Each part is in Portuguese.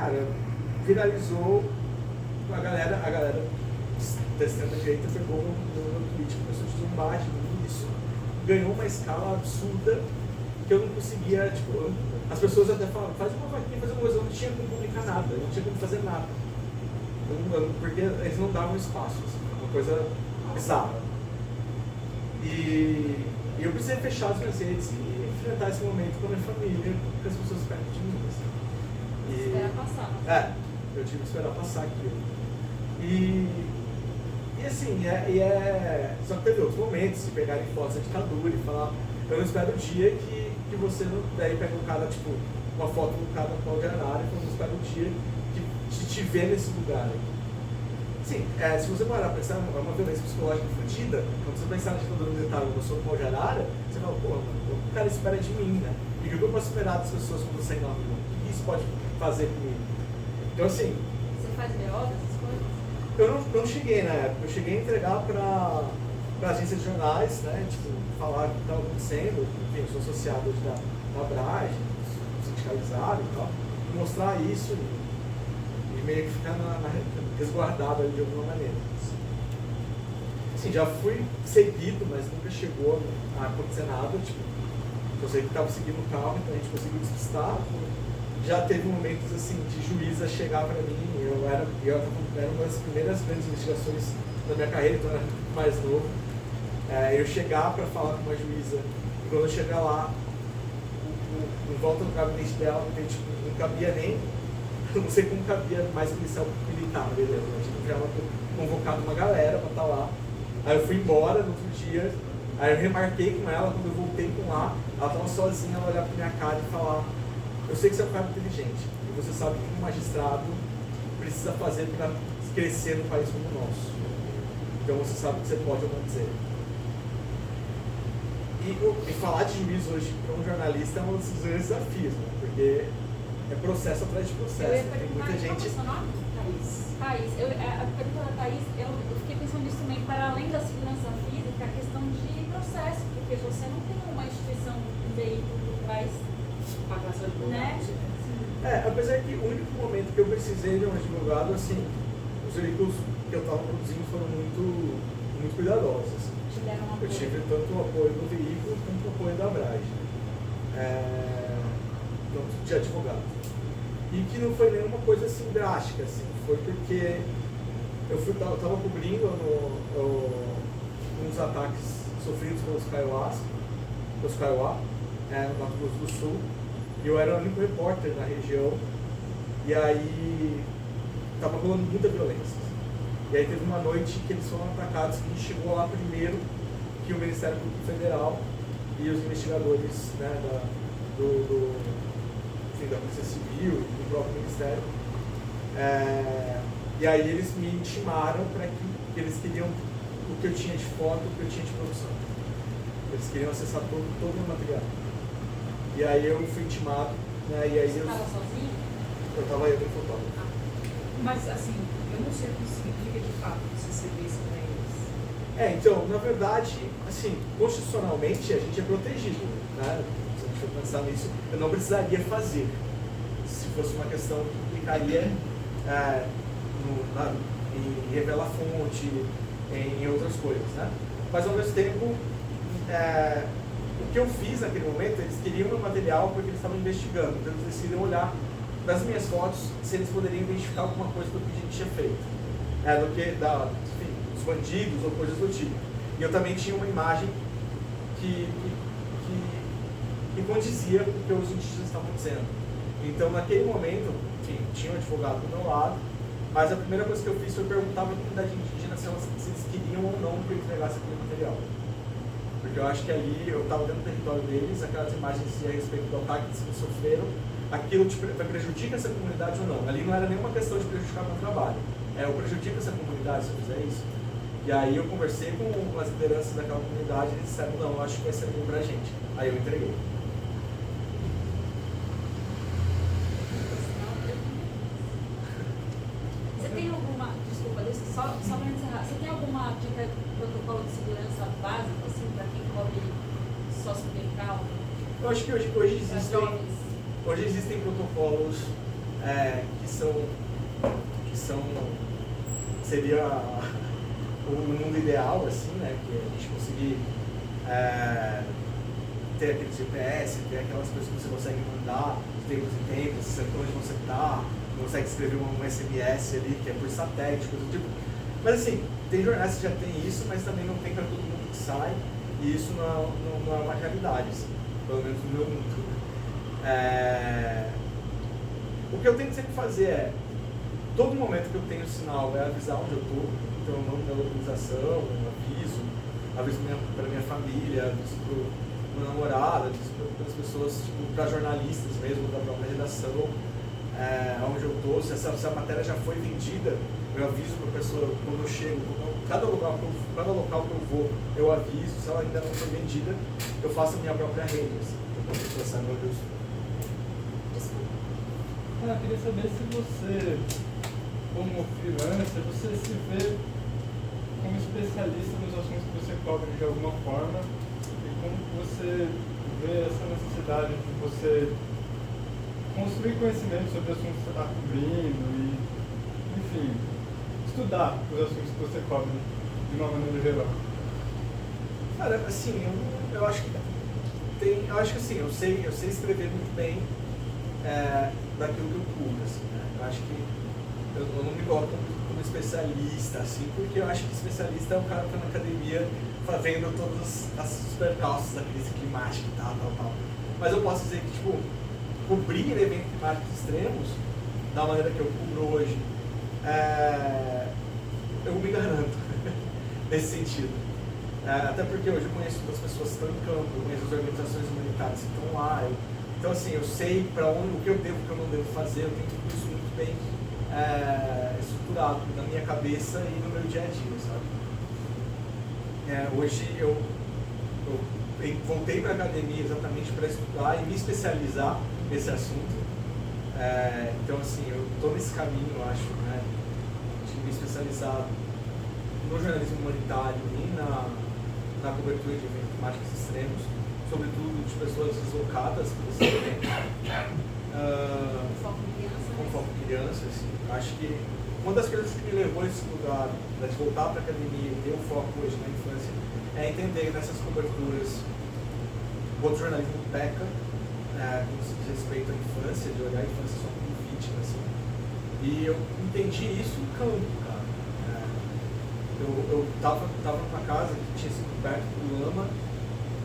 cara, viralizou, a galera da extrema-direita pegou no tweet, começou a zumbar de mim, isso ganhou uma escala absurda que eu não conseguia, tipo, as pessoas até falavam, faz uma vaquinha, faz uma coisa, eu não tinha como publicar nada, eu não tinha como fazer nada, porque eles não davam espaço, assim, uma coisa bizarra. E eu precisei fechar as minhas redes e enfrentar esse momento com a minha família, com as pessoas perto de mim. Assim. Esperar passar. Eu tive que esperar passar aquilo. E assim, só que teve outros momentos de pegarem fotos da ditadura e falar, eu não espero o dia que você não. Daí pega um cara, tipo, uma foto do cara no pau de arara e fala, eu não espero o dia de te ver nesse lugar. Sim, se você parar pra pensar, é uma violência psicológica fodida. Quando você pensar na ditadura militar, eu sou no pau de arara, você fala, pô, o cara espera de mim, né? E o que eu posso esperar das pessoas quando você não? O que isso pode fazer comigo? Então, assim. Você faz BO dessas coisas? Eu não cheguei na época, eu cheguei a entregar pra agência de jornais, né? Tipo, falar o que estava acontecendo, enfim, eu sou associado hoje da Abrage, sindicalizado e tal, mostrar isso e meio que ficar resguardado ali de alguma maneira. Assim, já fui seguido, mas nunca chegou a acontecer nada, tipo, eu sei que estava seguindo o carro, então a gente conseguiu despistar. Já teve momentos assim de juíza chegar para mim, era uma das primeiras grandes investigações da minha carreira, então eu era muito mais novo. Eu chegar para falar com uma juíza, e quando eu chegar lá, em volta do gabinete dela, tipo, não cabia nem, não sei como cabia mais policial militar, beleza? Eu tinha já convocado uma galera para estar lá. Aí eu fui embora no outro dia, aí eu remarquei com ela, quando eu voltei com lá, ela estava sozinha, ela olhava pra minha cara e falar, eu sei que você é um cara inteligente, e você sabe que um magistrado precisa fazer para crescer num país como o nosso. Então você sabe o que você pode ou não dizer. E falar de juiz hoje para um jornalista é um dos grandes desafios, né? Porque é processo atrás de processo. Tem muita gente. Thaís, a pergunta da Thaís, eu fiquei pensando nisso também, para além da segurança física, a questão de processo, porque você não tem uma instituição, um veículo que traz pagação de advogado, né? Apesar que o único momento que eu precisei de um advogado, assim, os veículos que eu estava produzindo foram muito cuidadosos. Assim. Eu tive tanto o apoio do veículo quanto o apoio da Abrage, de advogado. E que não foi nenhuma coisa assim drástica, assim, foi porque eu estava cobrindo uns ataques sofridos pelos Kaiowás, no Mato Grosso do Sul, e eu era o único repórter na região, e aí estava rolando muita violência. E aí teve uma noite que eles foram atacados, que a gente chegou lá primeiro que o Ministério Público Federal e os investigadores, né, da Polícia Civil e do próprio Ministério. E aí eles me intimaram para que eles queriam o que eu tinha de foto, o que eu tinha de produção. Eles queriam acessar todo o meu material. E aí eu fui intimado, né, e aí Você estava sozinho? Eu estava aí com o fotógrafo. Mas assim, eu não sei o que significa de fato você ceder isso para eles. Então, na verdade, assim, constitucionalmente a gente é protegido, né? Se a gente for pensar nisso, eu não precisaria fazer, se fosse uma questão que implicaria em revelar fonte, em outras coisas, né? Mas ao mesmo tempo, o que eu fiz naquele momento, eles queriam meu material porque eles estavam investigando, então eles decidiram olhar das minhas fotos se eles poderiam identificar alguma coisa do que a gente tinha feito, do que enfim, dos bandidos ou coisas do tipo. E eu também tinha uma imagem que condizia com o que os indígenas estavam dizendo. Então, naquele momento, enfim, tinha um advogado do meu lado, mas a primeira coisa que eu fiz foi perguntar para a comunidade indígena se eles queriam ou não que eu entregasse aquele material. Porque eu acho que ali eu estava dentro do território deles, aquelas imagens a respeito do ataque que eles sofreram, aquilo prejudica essa comunidade ou não. Ali não era nenhuma questão de prejudicar meu trabalho. Eu prejudico essa comunidade se eu fizer isso. E aí eu conversei com as lideranças daquela comunidade e eles disseram, não, eu acho que vai ser bom pra gente. Aí eu entreguei. Você tem alguma, desculpa, só para encerrar, você tem alguma dica de protocolo de segurança básico, assim, para quem cobre sócio-ambiental? Eu acho que hoje existem protocolos seria o mundo ideal, assim, né? Que a gente conseguir ter aquele GPS, ter aquelas coisas que você consegue mandar de tempos em tempos, você sabe onde você está, consegue escrever um SMS ali, que é por satélite, coisa do tipo. Mas assim, tem jornais que já tem isso, mas também não tem para todo mundo que sai, e isso não é uma realidade, assim, pelo menos no meu mundo. O que eu tento sempre fazer é, todo momento que eu tenho sinal é avisar onde eu estou, então eu mando minha localização, aviso para minha família, aviso para meu namorado, aviso para as pessoas, tipo, para jornalistas mesmo, da própria redação, onde eu estou, se a matéria já foi vendida, eu aviso para a pessoa quando eu chego, cada local que eu vou, eu aviso, se ela ainda não foi vendida, eu faço a minha própria rede, assim, para a pessoa saber onde eu estou. Eu queria saber se você, como freelancer, você se vê como especialista nos assuntos que você cobre de alguma forma e como você vê essa necessidade de você construir conhecimento sobre assuntos que você está cobrindo e, enfim, estudar os assuntos que você cobre de uma maneira geral. Cara, assim, eu acho que assim, eu sei escrever muito bem daquilo que eu cubro, assim, né? Eu acho que eu não me coloco como especialista, assim, porque eu acho que especialista é o cara que está na academia fazendo todos os percalços da crise climática e tal. Mas eu posso dizer que, tipo, cobrir eventos climáticos extremos, da maneira que eu cubro hoje, eu me garanto nesse sentido. Até porque hoje eu conheço outras pessoas que estão em campo, eu conheço as organizações humanitárias que estão lá. Então, assim, eu sei para onde, o que eu devo e o que eu não devo fazer, eu tenho tudo isso muito bem estruturado na minha cabeça e no meu dia a dia, sabe? Hoje eu voltei para a academia exatamente para estudar e me especializar nesse assunto. Então, assim, eu estou nesse caminho, eu acho, né, de me especializar no jornalismo humanitário e na cobertura de eventos climáticos extremos, sobretudo de pessoas deslocadas por esse evento. Com foco em crianças. Assim. Acho que uma das coisas que me levou a esse lugar, de voltar para a academia e ter um foco hoje na infância, é entender nessas coberturas o outro jornalismo peca, com respeito à infância, de olhar a infância só como vítima. Assim. E eu entendi isso no campo, cara. Eu tava numa casa que tinha sido coberta por lama,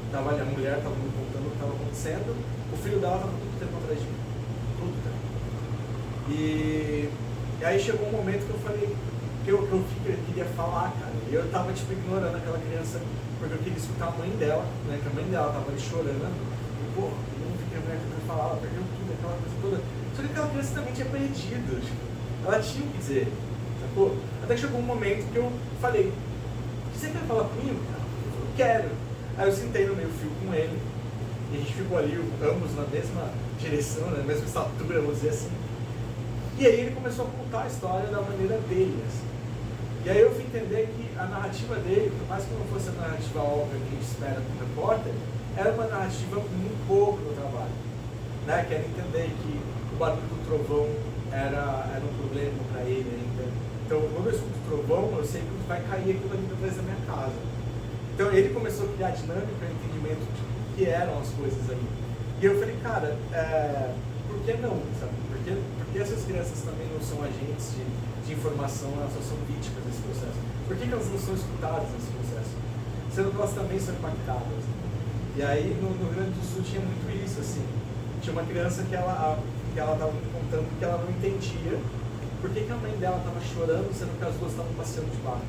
a mulher estava me contando o que estava acontecendo, o filho dela estava todo tempo atrás de mim. Todo tempo. E aí chegou um momento que eu falei que eu queria falar, cara. E eu estava tipo, ignorando aquela criança, porque eu queria escutar a mãe dela, né? Que a mãe dela estava ali chorando. E, pô, eu não fiquei a mulher que falar, ela perdeu tudo, aquela coisa toda. Só que aquela criança também tinha perdido, tipo, ela tinha o que dizer, sacou? Até que chegou um momento que eu falei, você quer falar comigo, cara? Eu falei, quero. Aí eu sentei no meio fio com ele, e a gente ficou ali, ambos na mesma direção, na mesma estatura, vamos dizer assim. E aí ele começou a contar a história da maneira dele, assim. E aí eu fui entender que a narrativa dele, por mais que não fosse a narrativa óbvia que a gente espera do repórter, era uma narrativa muito boa para o trabalho. Né? Que era entender que o barulho do trovão era um problema para ele ainda. Então, quando eu escuto trovão, eu sei que vai cair aquilo ali atrás da minha casa. Então, ele começou a criar dinâmica e entendimento de o que eram as coisas ali. E eu falei, cara, por que não? Sabe? Porque essas crianças também não são agentes de informação, elas só são vítimas desse processo. Por que elas não são escutadas nesse processo? Sendo que elas também são impactadas. E aí, no Rio Grande do Sul tinha muito isso, assim. Tinha uma criança que ela estava me contando que ela não entendia por que a mãe dela estava chorando, sendo que as duas estavam passeando de barco.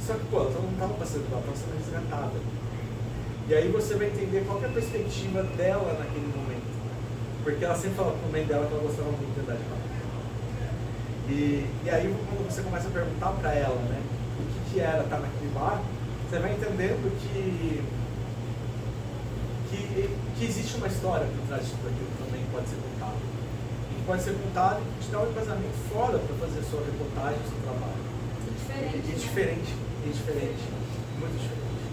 Só que, pô, elas não estavam passeando de barco, elas estavam resgatadas. E aí você vai entender qual que é a perspectiva dela naquele momento. Porque ela sempre falava com a mãe dela que ela gostava muito de andar de barco. E aí, quando você começa a perguntar para ela, né, o que era estar naquele barco, você vai entendendo que existe uma história por trás de tudo aquilo que também pode ser contado. E que pode ser contado e te dá um embasamento fora para fazer a sua reportagem, o seu trabalho. Diferente. Muito diferente.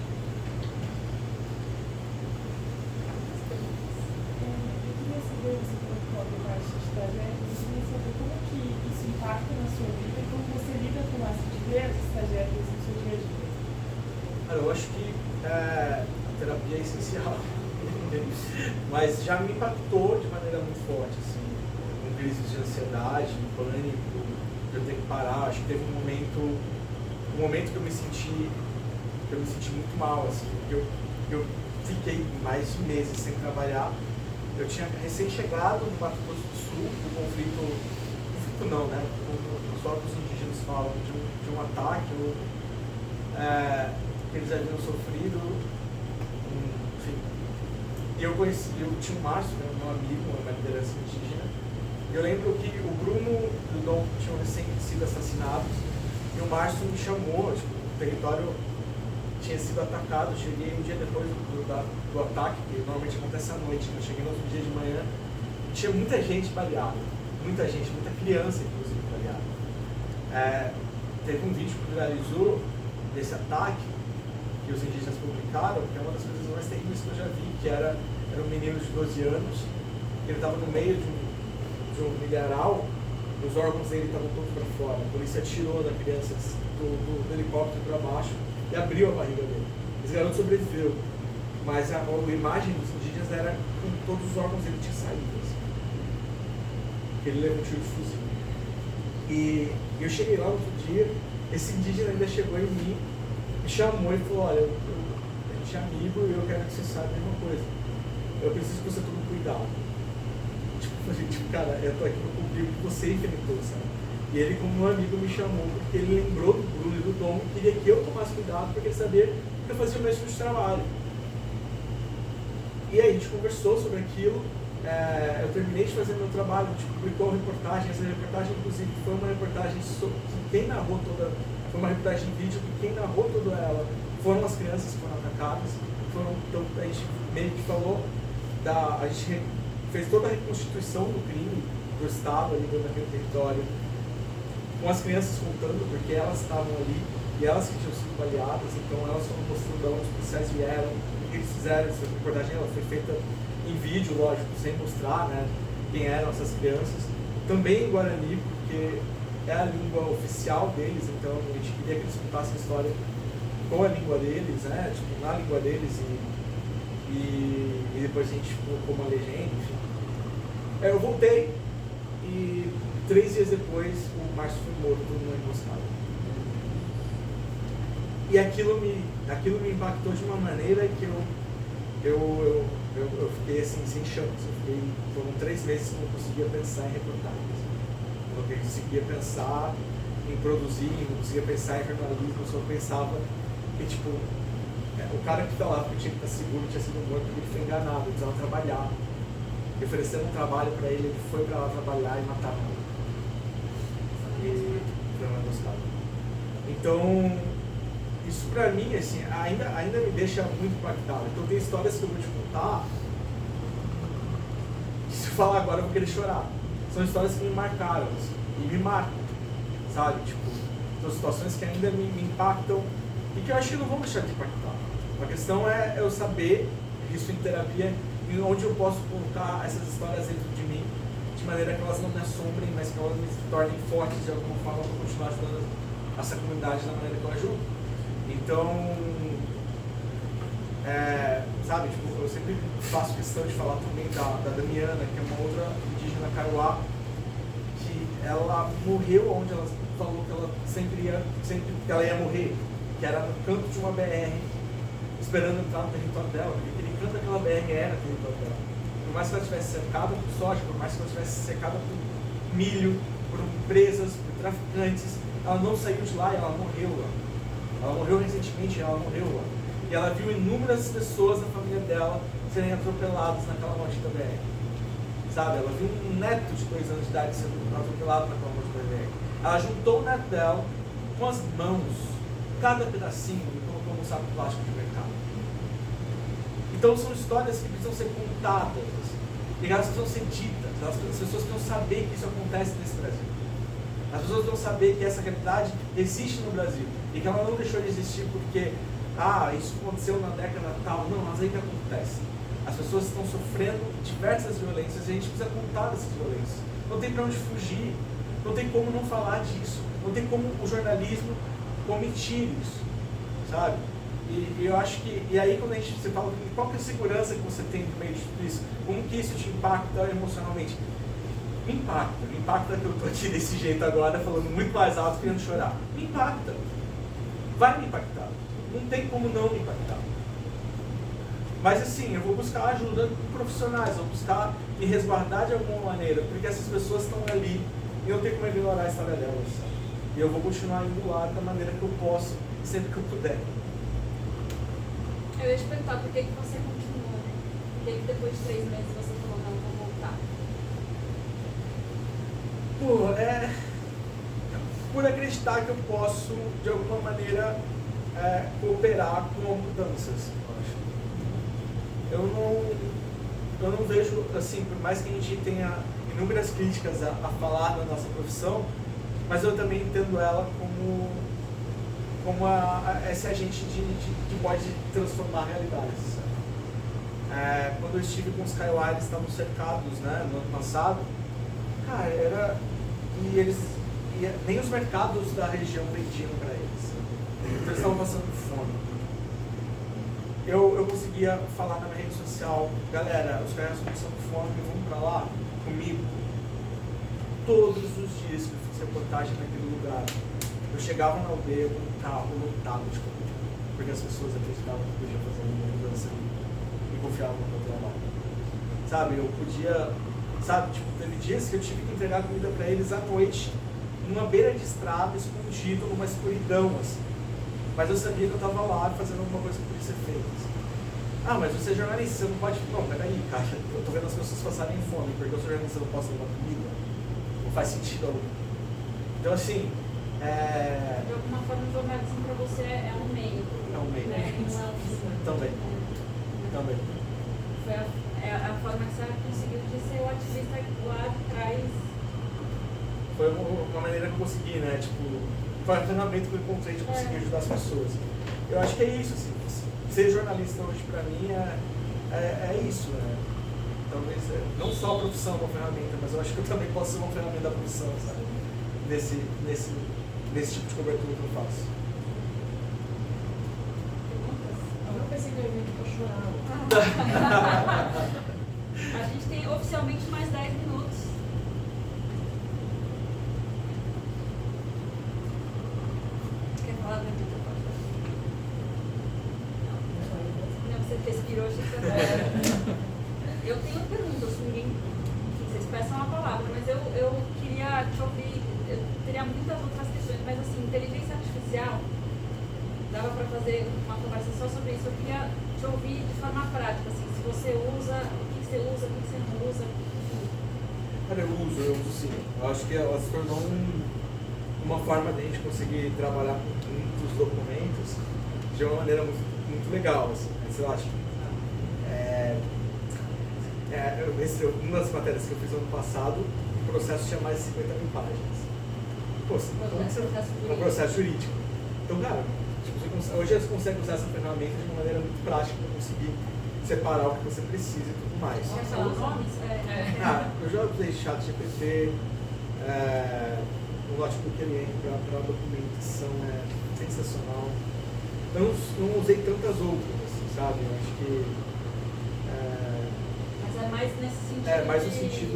Eu queria saber, você falou que cobre vários trajetos, eu queria saber como que isso impacta na sua vida e como você lida com essa de ver esses trajetos no seu dia a dia. Cara, eu acho que a terapia é essencial, mas já me impactou de maneira muito forte, assim, com crises de ansiedade, pânico, de eu ter que parar. Acho que teve um momento que eu me senti muito mal, assim, porque eu fiquei mais de meses sem trabalhar. Eu tinha recém-chegado no Mato Grosso do Sul, do conflito não, né? Os próprios indígenas falam de um ataque que eles haviam sofrido, enfim. E eu tinha o Márcio, né, meu amigo, uma liderança indígena. Eu lembro que o Bruno e o Dom tinham recém sido assassinados e o Márcio me chamou, tipo, o território tinha sido atacado. Eu cheguei um dia depois do ataque, que normalmente acontece à noite. Eu cheguei no outro dia de manhã, tinha muita gente baleada, muita criança inclusive baleada. Teve um vídeo que viralizou desse ataque que os indígenas publicaram, que é uma das coisas mais terríveis que eu já vi, que era um menino de 12 anos, ele estava no meio de um milharal, os órgãos dele estavam todos para fora. A polícia atirou na criança do helicóptero para baixo e abriu a barriga dele. Esse garoto sobreviveu, mas a imagem dos indígenas era com todos os órgãos dele tinham saído. Assim. Ele levou um tiro de fuzil. E eu cheguei lá no outro dia, esse indígena ainda chegou em mim, me chamou e falou: olha, a gente é amigo e eu quero que você saiba a mesma coisa. Eu preciso que você tome cuidado. Tipo, cara, eu tô aqui para cumprir o que você enfrentou, sabe? E ele, como meu amigo, me chamou porque ele lembrou do Bruno e do Dom e queria que eu tomasse cuidado porque ele sabia que eu fazia o mesmo tipo de trabalho. E aí a gente conversou sobre aquilo. Eu terminei de fazer meu trabalho, a gente publicou uma reportagem. Essa reportagem, inclusive, foi uma reportagem sobre quem narrou toda, foi uma reportagem em vídeo que quem narrou toda ela foram as crianças que foram atacadas. Então a gente meio que falou, a gente fez toda a reconstituição do crime do Estado ali dentro daquele território, com as crianças contando, porque elas estavam ali e elas que tinham sido baleadas, então elas foram mostrando de onde os policiais vieram, o que eles fizeram. Essa reportagem ela foi feita em vídeo, lógico, sem mostrar, né, quem eram essas crianças. Também em Guarani, porque é a língua oficial deles, então a gente queria que eles contassem a história com a língua deles, né, tipo, na língua deles, e depois a gente colocou uma legenda, enfim. Eu voltei e 3 dias depois o Márcio foi morto numa emboscada. E aquilo me impactou de uma maneira que eu fiquei assim, sem chance. Foram 3 meses que eu não conseguia pensar em reportagens. Eu não conseguia pensar em produzir, não conseguia pensar em jornalismo, eu só pensava que, tipo, o cara que falava que tinha que estar seguro tinha sido morto porque ele foi enganado, ele precisava trabalhar. E ofereceram um trabalho para ele, ele foi para lá trabalhar e mataram ele. E foi uma emboscada. Então, isso pra mim, assim, ainda me deixa muito impactado. Então tem histórias que eu vou te contar, que se eu falar agora eu vou querer chorar. São histórias que me marcaram, assim, e me marcam, sabe? Tipo, são situações que ainda me impactam e que eu acho que não vão deixar de impactar. A questão é eu saber, isso em terapia, onde eu posso colocar essas histórias dentro de mim, de maneira que elas não me assombrem, mas que elas me tornem fortes de alguma forma para continuar ajudando essa comunidade da maneira que eu ajudo. Então, sabe, tipo, eu sempre faço questão de falar também da Damiana, que é uma outra indígena Kaiowá, que ela morreu onde ela falou que ela sempre que ela ia morrer, que era no canto de uma BR, esperando entrar no território dela, porque aquele canto daquela BR era o território dela. Por mais que ela estivesse cercada por soja, por mais que ela estivesse cercada por milho, por empresas, por traficantes, ela não saiu de lá e ela morreu lá. Ela morreu recentemente, ela morreu lá. E ela viu inúmeras pessoas da família dela serem atropeladas naquela maldita BR. Sabe? Ela viu um neto de 2 anos de idade sendo atropelado naquela maldita BR. Ela juntou o neto dela com as mãos, cada pedacinho, e colocou num saco plástico de mercado. Então são histórias que precisam ser contadas, e elas precisam ser ditas. As pessoas precisam saber que isso acontece nesse Brasil. As pessoas precisam saber que essa realidade existe no Brasil e que ela não deixou de existir porque isso aconteceu na década tal. Não, mas aí que acontece. As pessoas estão sofrendo diversas violências e a gente precisa contar dessas violências. não tem para onde fugir, não tem como não falar disso, não tem como o jornalismo omitir isso, sabe? E eu acho que, e aí quando você fala, qual que é a segurança que você tem no meio de tudo isso? Como que isso te impacta emocionalmente? Me impacta que eu tô aqui desse jeito agora, falando muito mais alto, querendo chorar. Me impacta. Vai me impactar. Não tem como não me impactar. Mas assim, eu vou buscar ajuda com profissionais, vou buscar me resguardar de alguma maneira, porque essas pessoas estão ali e eu tenho como ignorar a história delas. E eu vou continuar indo lá da maneira que eu posso, sempre que eu puder. Eu ia te perguntar por que você continua, né? Por que depois de 3 meses você falou não, vou voltar? Por acreditar que eu posso, de alguma maneira, cooperar com mudanças, eu acho. Eu não vejo, assim, por mais que a gente tenha inúmeras críticas a falar na nossa profissão, mas eu também entendo ela como esse agente que pode transformar realidades. Quando eu estive com os Skywires, estavam cercados, né, no ano passado, cara, nem os mercados da região vendiam para eles. Então eles estavam passando fome. Eu conseguia falar na minha rede social, galera, os caras estão passando fome, vamos para lá comigo. Todos os dias que eu fiz reportagem naquele lugar, eu chegava na aldeia com um carro lotado de comida, porque as pessoas acreditavam que eu podia fazer uma mudança e confiavam no meu trabalho. Sabe, eu podia, teve dias que eu tive que entregar comida para eles à noite, numa beira de estrada, escondido, numa escuridão, assim. Mas eu sabia que eu estava lá fazendo alguma coisa que podia ser feita. Assim. Mas você é jornalista, você não pode... Não, peraí, cara, eu tô vendo as pessoas passarem fome, porque eu sou jornalista, eu não posso levar comida. Não faz sentido algum. Então, assim... De alguma forma, o jornalismo para você é um meio. É um meio. Né? Não é um fim. Também. Foi a forma que você conseguiu de ser o ativista lá atrás. Foi uma maneira que eu consegui, né? Foi um treinamento que eu encontrei de conseguir ajudar as pessoas. Eu acho que é isso, assim. Ser jornalista hoje, pra mim, é isso, né? Talvez, não só a profissão é uma ferramenta, mas eu acho que eu também posso ser uma ferramenta da profissão, sabe? Nesse tipo de cobertura que eu faço. Eu não pensei que eu ia vir pra chorar. A gente tem oficialmente mais 10 minutos. Quer falar, Benedita? Não, você respirou, achei que você Eu tenho perguntas, ninguém. Enfim, vocês peçam a palavra, mas eu queria te ouvir. Eu teria muitas outras questões, mas assim, inteligência artificial, dava para fazer uma conversa só sobre isso. Eu queria te ouvir de forma prática, assim, se você usa, o que você usa, o que você não usa. Cara, eu uso sim. Eu acho que ela se tornou uma forma de a gente conseguir trabalhar com muitos documentos de uma maneira muito legal, assim. Sei lá, uma das matérias que eu fiz ano passado, o processo tinha mais de 50 mil páginas. Pô, é um processo jurídico. Então, cara, hoje você consegue usar essa ferramenta de uma maneira muito prática para conseguir separar o que você precisa e tudo mais. Quais são os nomes? Eu já usei ChatGPT, o Notebook LM para documentação é sensacional. Eu não usei tantas outras, assim, sabe? Eu acho que... Mas é mais nesse sentido. Mais no sentido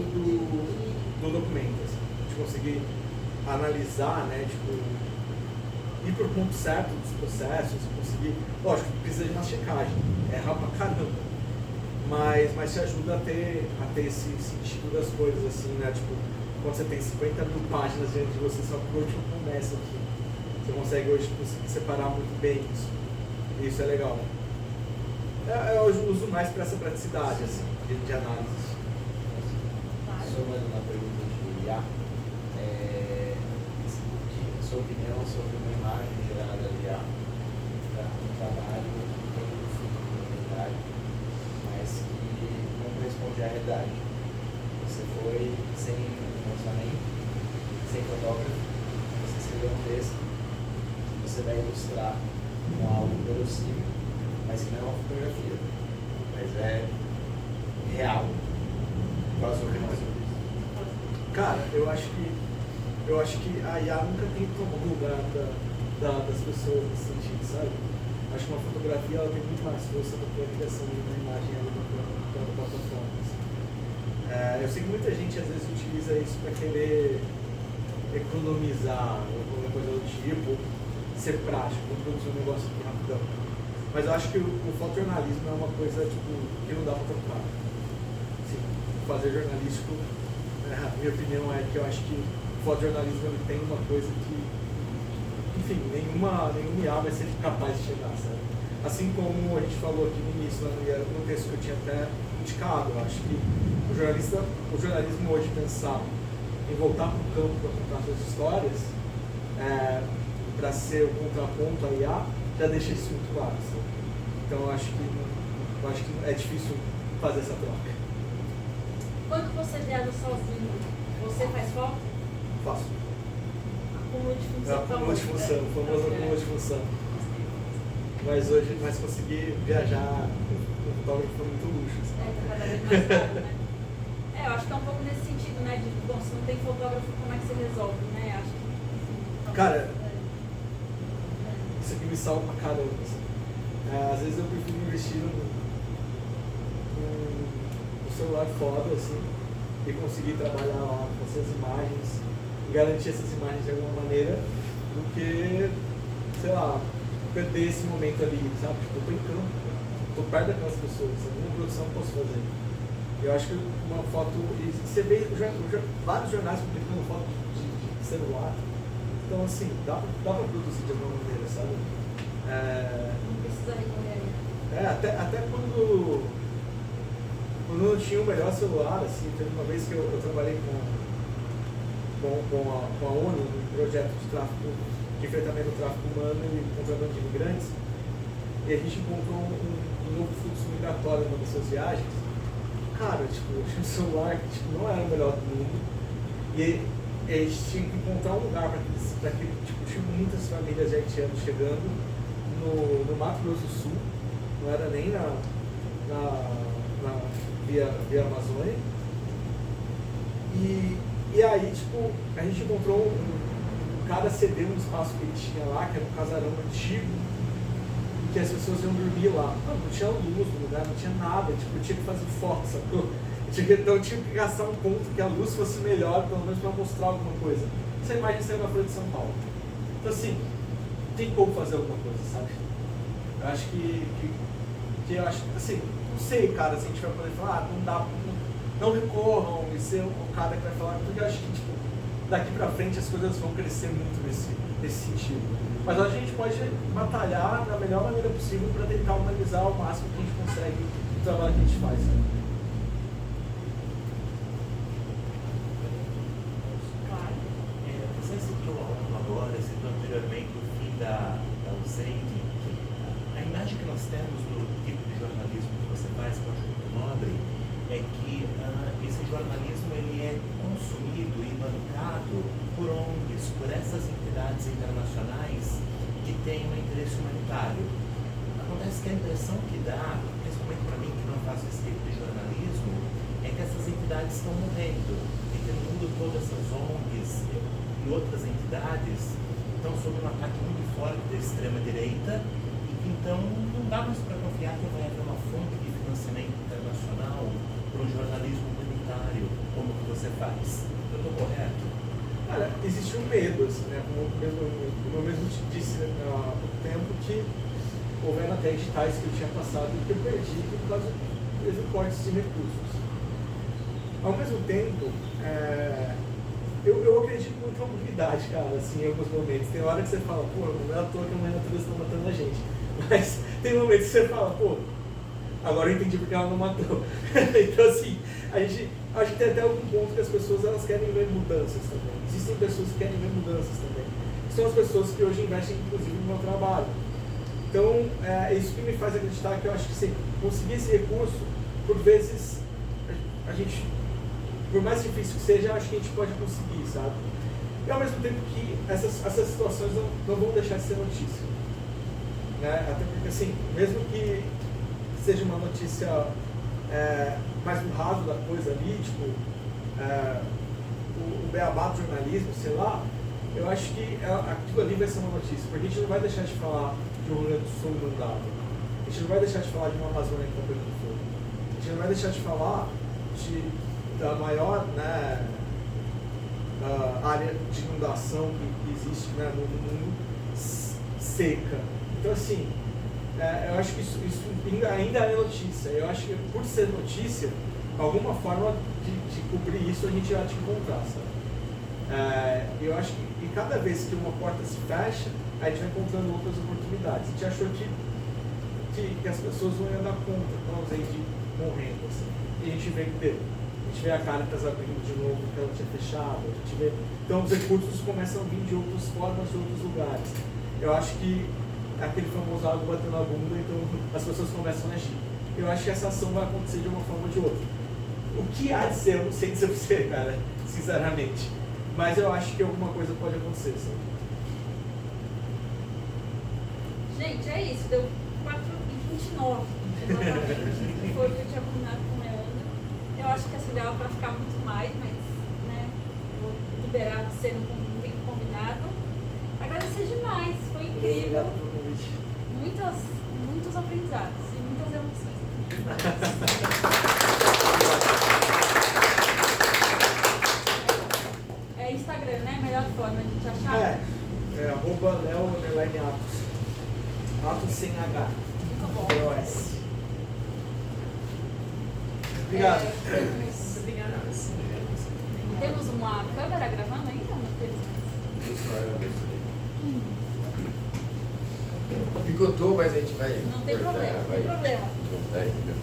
do documento, assim, de conseguir analisar, né? Ir pro ponto certo dos processos, conseguir. Lógico, precisa de uma checagem, erra pra caramba. Mas te ajuda a ter esse sentido das coisas, assim, né? Quando você tem 50 mil páginas diante de você, só que o último começa aqui. Você consegue hoje separar muito bem isso. E isso é legal. Eu uso mais para essa praticidade, assim, de análise. Somando uma pergunta de IA, sua opinião sobre uma imagem gerada de IA para um trabalho que tem um fundo de realidade, mas que não corresponde à realidade. Você foi sem orçamento, sem fotógrafo, você escreveu um texto, você vai ilustrar com algo verossímil, mas que não é uma fotografia, mas é real. Qual a sua opinião sobre isso? Cara, eu acho que a IA nunca tem tomado o lugar das pessoas nesse sentido, sabe? Acho que uma fotografia ela tem muito mais força do que a criação de uma imagem ali na plataforma. Assim. Eu sei que muita gente às vezes utiliza isso para querer economizar ou alguma coisa do tipo, ser prático, vamos produzir um negócio aqui rapidão. Mas eu acho que o fotojornalismo é uma coisa tipo, que não dá para trocar. Assim, fazer jornalístico, a minha opinião é que eu acho que o fotojornalismo ele tem uma coisa que, enfim, nenhuma IA vai ser capaz de chegar, sabe? Assim como a gente falou aqui no início, no texto que eu tinha até indicado, eu acho que o jornalismo hoje pensar em voltar para o campo para contar suas histórias, para ser o contraponto à IA, já deixa isso muito claro. Sabe? Então eu acho que é difícil fazer essa troca. Quando você viaja sozinho, você faz foto? Faço. Acúmulo de função. Acúmulo de função, o famoso acúmulo de função. Mas conseguir viajar com fotógrafo foi muito luxo. Assim. Tá cada vez mais caro, né? Eu acho que é um pouco nesse sentido, né? De, bom, se não tem fotógrafo, como é que você resolve, né? Acho que, assim, cara, isso aqui me salva pra caramba. Assim. Às vezes eu prefiro investir num celular foda, assim, e conseguir trabalhar lá com essas imagens, e garantir essas imagens de alguma maneira, do que, sei lá, perder esse momento ali, sabe? Tipo, eu tô em campo, tô perto daquelas pessoas, alguma produção eu posso fazer. Eu acho que uma foto, e você vê vários jornais publicando foto de celular, então assim, dá pra produzir de alguma maneira, sabe? não precisa recorrer aí. Até quando não tinha o melhor celular, assim, teve uma vez que eu trabalhei com a ONU, um projeto de enfrentamento do tráfico humano e contrabando de imigrantes, e a gente encontrou um novo fluxo migratório numa dessas viagens. Cara, tipo, eu tinha um celular que tipo, não era o melhor do mundo, e a gente tinha que encontrar um lugar para que tipo, tinha muitas famílias haitianas chegando no Mato Grosso do Sul, não era nem via Amazônia. E aí, tipo, a gente encontrou um cara cedeu um espaço que ele tinha lá, que era um casarão antigo, que as pessoas iam dormir lá. Não tinha luz no lugar, não tinha nada, tipo, eu tinha que fazer foto, sacou? Então eu tinha que gastar um ponto que a luz fosse melhor, pelo menos para mostrar alguma coisa. Essa imagem saiu na Folha de São Paulo. Então assim, tem como fazer alguma coisa, sabe? Eu acho que eu acho, assim, não sei, cara, se a gente vai poder falar, não dá, não recorram e ser o cara que vai falar, porque eu acho que, tipo, daqui pra frente as coisas vão crescer muito nesse sentido. Mas a gente pode batalhar da melhor maneira possível para tentar humanizar ao máximo que a gente consegue o trabalho que a gente faz. Né? Claro. Você citou agora, citou anteriormente o fim da USAID. A imagem que nós temos do tipo de jornalismo que você faz, que eu acho muito nobre, é que esse jornalismo ele é consumido e bancado por ONGs, por essas entidades internacionais que têm um interesse humanitário. Acontece que a impressão que dá, principalmente para mim que não faço esse tipo de jornalismo, é que essas entidades estão morrendo e que no mundo todo essas ONGs e outras entidades estão sob um ataque muito forte da extrema-direita e que então não dá mais para confiar que vai haver uma fonte de financiamento internacional para um jornalismo humanitário como o que você faz. Eu estou correto? Cara, existe um medo, assim, né? Como eu mesmo te disse há pouco tempo, que houveram até editais que eu tinha passado e que eu perdi por causa de cortes de recursos. Ao mesmo tempo, eu acredito muito na humanidade, cara, assim, em alguns momentos. Tem hora que você fala, pô, não é à toa que a mãe natureza está matando a gente. Mas tem momentos que você fala, pô, agora eu entendi porque ela não matou. Então, assim, a gente acho que tem até algum ponto que as pessoas elas querem ver mudanças também. Existem pessoas que querem ver mudanças também. São as pessoas que hoje investem, inclusive, no meu trabalho. Então, é isso que me faz acreditar que eu acho que, sim, conseguir esse recurso, por vezes, a gente, por mais difícil que seja, acho que a gente pode conseguir, sabe? E ao mesmo tempo que essas situações não vão deixar de ser notícia. Né? Até porque, assim, mesmo que seja uma notícia mais no raso da coisa ali, tipo, o beabá do jornalismo, sei lá, eu acho que aquilo ali vai ser uma notícia, porque a gente não vai deixar de falar de um Rio Grande do Sul inundado, a gente não vai deixar de falar de uma Amazônia que está pegando fogo, a gente não vai deixar de falar da maior, né, área de inundação que existe, né, no mundo, seca. Então, assim, eu acho que isso ainda é notícia. Eu acho que por ser notícia, alguma forma de cobrir isso a gente vai te encontrar, sabe? Eu acho que e cada vez que uma porta se fecha, a gente vai encontrando outras oportunidades. A gente achou que as pessoas vão dar conta com a gente morrendo, assim. E a gente vê que deu. A gente vê a Caritas abrindo de novo, que ela tinha fechado. A gente vê... Então os recursos começam a vir de outras formas, de outros lugares. Eu acho que aquele famoso água batendo na bunda, então as pessoas começam a agir. Eu acho que essa ação vai acontecer de uma forma ou de outra. O que há de ser, eu não sei dizer pra você, cara, sinceramente. Mas eu acho que alguma coisa pode acontecer, sabe? Gente, é isso. Deu 4h29. Exatamente. Foi o que eu tinha combinado com o Leandro. Eu acho que essa ideia é para ficar muito mais, mas, né, eu vou liberar de ser um combinado. Agradecer demais. Foi incrível. Obrigado pelo convite. Muitos aprendizados e muitas emoções. É Instagram, né? Melhor forma de a gente achar. @Leo_Atos. Atos sem H. Muito bom. POS. Obrigado. Obrigada. Temos uma câmera gravando ainda? Não temos. Picotou, mas a gente vai. Não tem cortar, problema, não vai tem problema. cortar, entendeu?